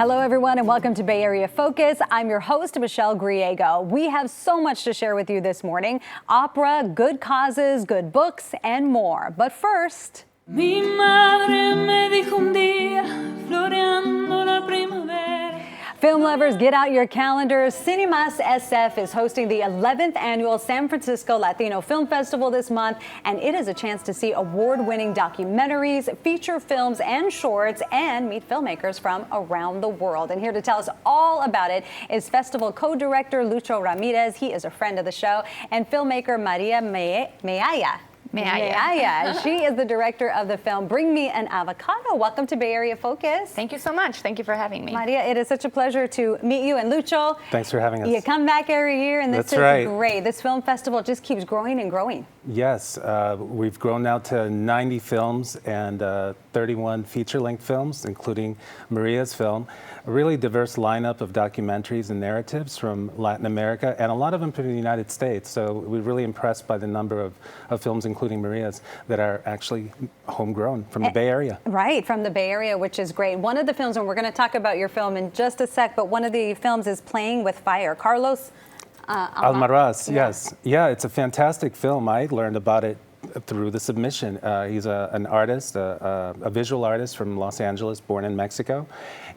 Hello, everyone, and welcome to Bay Area Focus. I'm your host, Michelle Griego. We have so much to share with you this morning. Opera, good causes, good books, and more. But first... Mi madre me dijo un día, floreando la primavera. Film lovers, get out your calendars. Cine+Mas SF is hosting the 11th annual San Francisco Latino Film Festival this month, and it is a chance to see award-winning documentaries, feature films, and shorts, and meet filmmakers from around the world. And here to tell us all about it is festival co-director Lucho Ramirez. He is a friend of the show, and filmmaker Maria Mealla. Mealla. She is the director of the film Bring Me an Avocado. Welcome to Bay Area Focus. Thank you so much. Thank you for having me. Maria, it is such a pleasure to meet you. And Lucho, thanks for having us. You come back every year, and this That's is right. great. This film festival just keeps growing and growing. Yes, we've grown now to 90 films and 31 feature-length films, including Maria's film. A really diverse lineup of documentaries and narratives from Latin America, and a lot of them from the United States. So we're really impressed by the number of films, including Maria's, that are actually homegrown from the Bay Area. Right, from the Bay Area, which is great. One of the films, and we're going to talk about your film in just a sec, but one of the films is Playing with Fire. Carlos Almaraz, yes. Yeah, it's a fantastic film. I learned about it through the submission. He's an artist, a visual artist from Los Angeles, born in Mexico.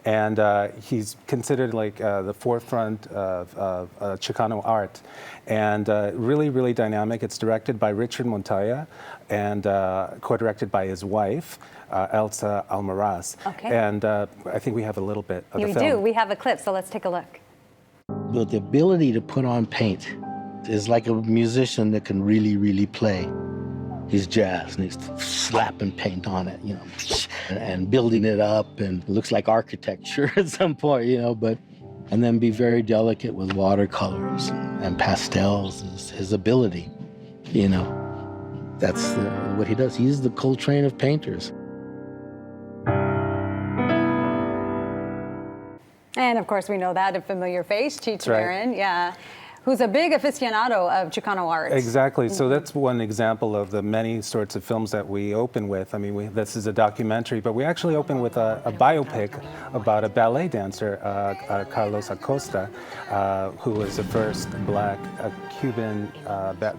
And he's considered like the forefront of Chicano art. And really, really dynamic. It's directed by Richard Montoya and co-directed by his wife, Elsa Almaraz. Okay. And I think we have a little bit of the film. We do. We have a clip, so let's take a look. But the ability to put on paint is like a musician that can really, really play his jazz, and he's slapping paint on it, you know, and building it up, and it looks like architecture at some point, you know, and then be very delicate with watercolors and pastels is his ability, you know. That's what he does. He's the Coltrane of painters. And of course, we know that, a familiar face, Cheech Right. Marin, yeah, who's a big aficionado of Chicano art. Exactly. So that's one example of the many sorts of films that we open with. I mean, this is a documentary, but we actually open with a biopic about a ballet dancer, Carlos Acosta, who was the first black Cuban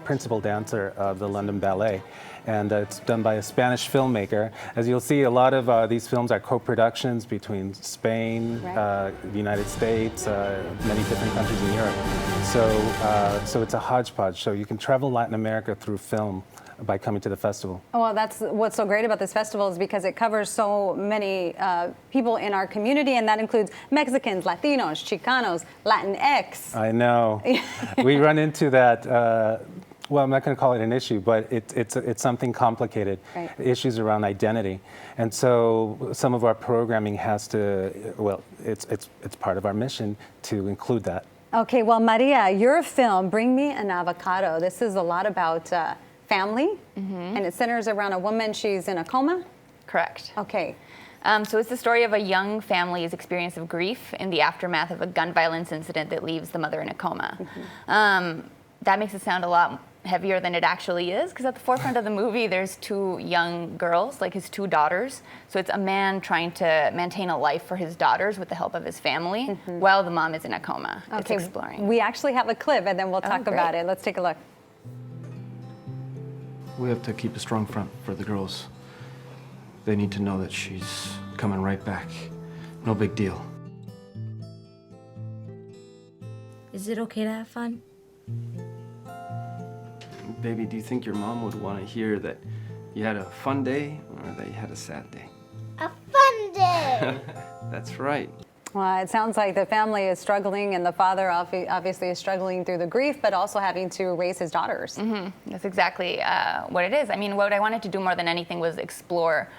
principal dancer of the London Ballet. And it's done by a Spanish filmmaker. As you'll see, a lot of these films are co-productions between Spain, Right. the United States, many different countries in Europe. So it's a hodgepodge. So you can travel Latin America through film by coming to the festival. Well, that's what's so great about this festival, is because it covers so many people in our community, and that includes Mexicans, Latinos, Chicanos, Latinx. I know. We run into that. Well, I'm not going to call it an issue, but it's something complicated. Right. Issues around identity, and so some of our programming has to. Well, it's part of our mission to include that. Okay, well, Maria, your film, Bring Me an Avocado, this is a lot about family, and it centers around a woman. She's in a coma? Correct. Okay. So it's the story of a young family's experience of grief in the aftermath of a gun violence incident that leaves the mother in a coma. That makes it sound a lot heavier than it actually is, because at the forefront of the movie there's two young girls, like his two daughters. So it's a man trying to maintain a life for his daughters with the help of his family while the mom is in a coma. Okay. It's exploring. We actually have a clip, and then we'll talk about it. Let's take a look. We have to keep a strong front for the girls. They need to know that she's coming right back. No big deal. Is it okay to have fun? Baby, do you think your mom would want to hear that you had a fun day or that you had a sad day? A fun day! That's right. Well, it sounds like the family is struggling, and the father obviously is struggling through the grief, but also having to raise his daughters. That's exactly what it is. I mean, what I wanted to do more than anything was explore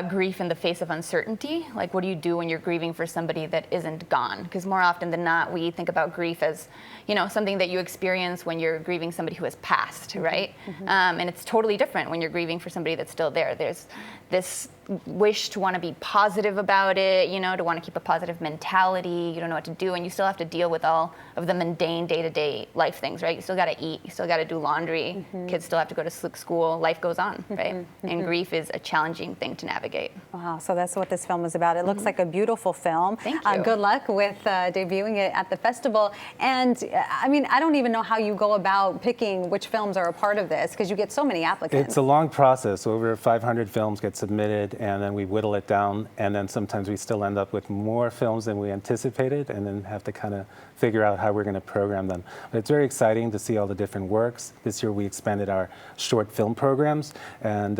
grief in the face of uncertainty. Like, what do you do when you're grieving for somebody that isn't gone? Because more often than not, we think about grief as, you know, something that you experience when you're grieving somebody who has passed, right? And it's totally different when you're grieving for somebody that's still there. There's this wish to want to be positive about it, you know, to want to keep a positive mentality. You don't know what to do, and you still have to deal with all of the mundane day-to-day life things, right? You still got to eat, you still got to do laundry, kids still have to go to school, life goes on, right? And grief is a challenging thing to navigate. Wow, so that's what this film is about. It looks like a beautiful film. Thank you. Good luck with debuting it at the festival. And I mean, I don't even know how you go about picking which films are a part of this, because you get so many applicants. It's a long process. Over 500 films get submitted, and then we whittle it down, and then sometimes we still end up with more films than we anticipated, and then have to kind of figure out how we're going to program them. But it's very exciting to see all the different works. This year we expanded our short film programs, and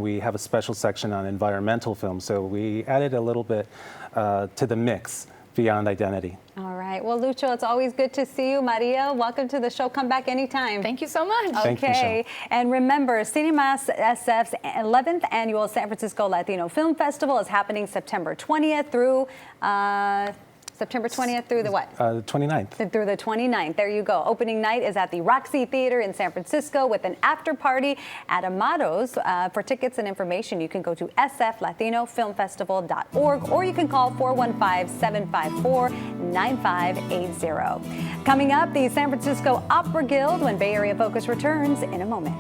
we have a special section on environmental films, so we added a little bit to the mix beyond identity. All right. Well, Lucho, it's always good to see you. Maria, welcome to the show. Come back anytime. Thank you so much. Thank you, Okay. Michelle. And remember, Cine+Mas SF's 11th Annual San Francisco Latino Film Festival is happening September 20th through the what? The 29th. Through the 29th. There you go. Opening night is at the Roxy Theater in San Francisco with an after party at Amado's. For tickets and information, you can go to sflatinofilmfestival.org, or you can call 415-754-9580. Coming up, the San Francisco Opera Guild when Bay Area Focus returns in a moment.